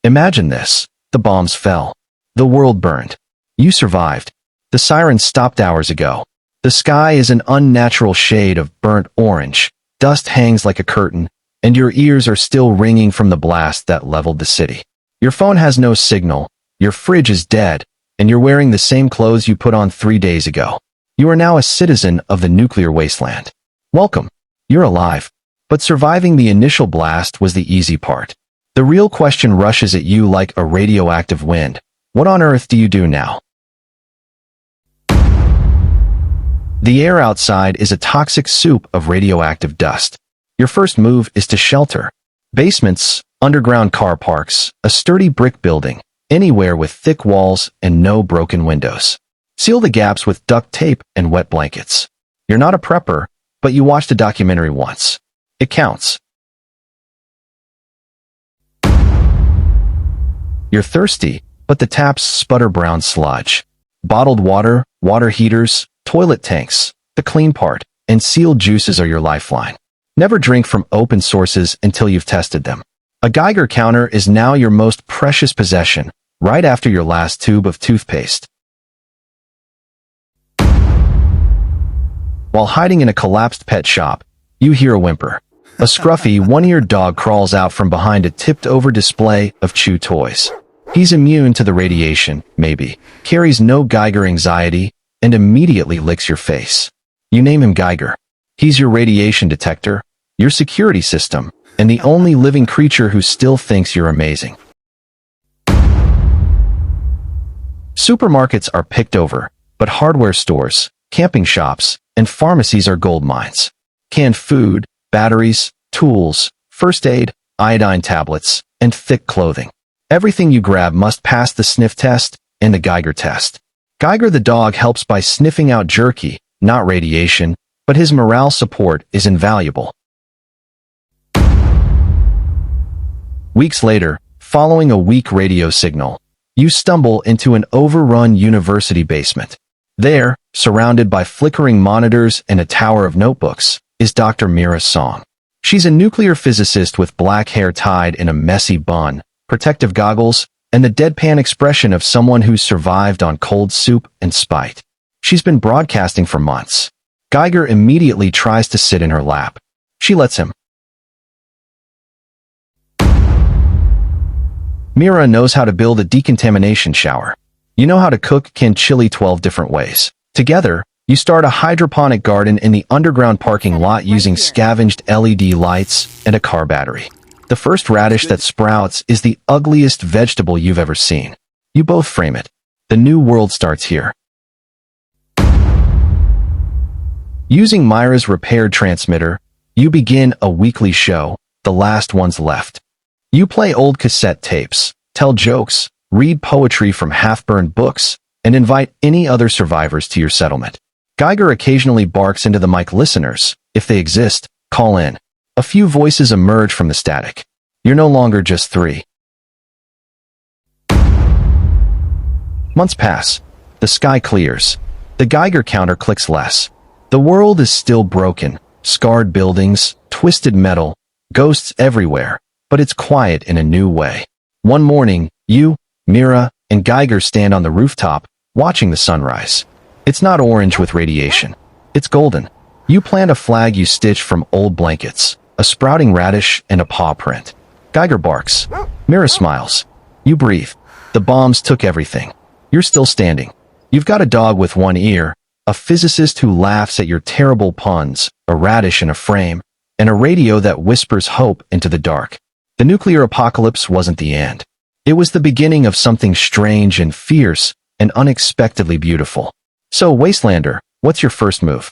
Imagine this. The bombs fell. The world burned. You survived. The sirens stopped hours ago. The sky is an unnatural shade of burnt orange. Dust hangs like a curtain, and your ears are still ringing from the blast that leveled the city. Your phone has no signal, your fridge is dead, and you're wearing the same clothes you put on 3 days ago. You are now a citizen of the nuclear wasteland. Welcome. You're alive. But surviving the initial blast was the easy part. The real question rushes at you like a radioactive wind. What on earth do you do now? The air outside is a toxic soup of radioactive dust. Your first move is to shelter. Basements, underground car parks, a sturdy brick building, anywhere with thick walls and no broken windows. Seal the gaps with duct tape and wet blankets. You're not a prepper, but you watched a documentary once. It counts. You're thirsty, but the taps sputter brown sludge. Bottled water, water heaters, toilet tanks, the clean part, and sealed juices are your lifeline. Never drink from open sources until you've tested them. A Geiger counter is now your most precious possession, right after your last tube of toothpaste. While hiding in a collapsed pet shop, you hear a whimper. A scruffy, one-eared dog crawls out from behind a tipped-over display of chew toys. He's immune to the radiation, maybe, carries no Geiger anxiety, and immediately licks your face. You name him Geiger. He's your radiation detector, your security system, and the only living creature who still thinks you're amazing. Supermarkets are picked over, but hardware stores, camping shops, and pharmacies are gold mines. Canned food, batteries, tools, first aid, iodine tablets, and thick clothing. Everything you grab must pass the sniff test and the Geiger test. Geiger the dog helps by sniffing out jerky, not radiation, but his morale support is invaluable. Weeks later, following a weak radio signal, you stumble into an overrun university basement. There, surrounded by flickering monitors and a tower of notebooks, is Dr. Mira's song. She's a nuclear physicist with black hair tied in a messy bun, protective goggles, and the deadpan expression of someone who's survived on cold soup and spite. She's been broadcasting for months. Geiger immediately tries to sit in her lap. She lets him. Mira knows how to build a decontamination shower. You know how to cook canned chili 12 different ways. Together, you start a hydroponic garden in the underground parking lot using scavenged LED lights and a car battery. The first radish that sprouts is the ugliest vegetable you've ever seen. You both frame it. The new world starts here. Using Mira's repaired transmitter, you begin a weekly show, The Last Ones Left. You play old cassette tapes, tell jokes, read poetry from half-burned books, and invite any other survivors to your settlement. Geiger occasionally barks into the mic. Listeners, if they exist, call in. A few voices emerge from the static. You're no longer just three. Months pass. The sky clears. The Geiger counter clicks less. The world is still broken. Scarred buildings, twisted metal, ghosts everywhere. But it's quiet in a new way. One morning, you, Mira, and Geiger stand on the rooftop, watching the sunrise. It's not orange with radiation. It's golden. You plant a flag you stitched from old blankets, a sprouting radish, and a paw print. Geiger barks. Mira smiles. You breathe. The bombs took everything. You're still standing. You've got a dog with one ear, a physicist who laughs at your terrible puns, a radish in a frame, and a radio that whispers hope into the dark. The nuclear apocalypse wasn't the end. It was the beginning of something strange and fierce and unexpectedly beautiful. So, Wastelander, what's your first move?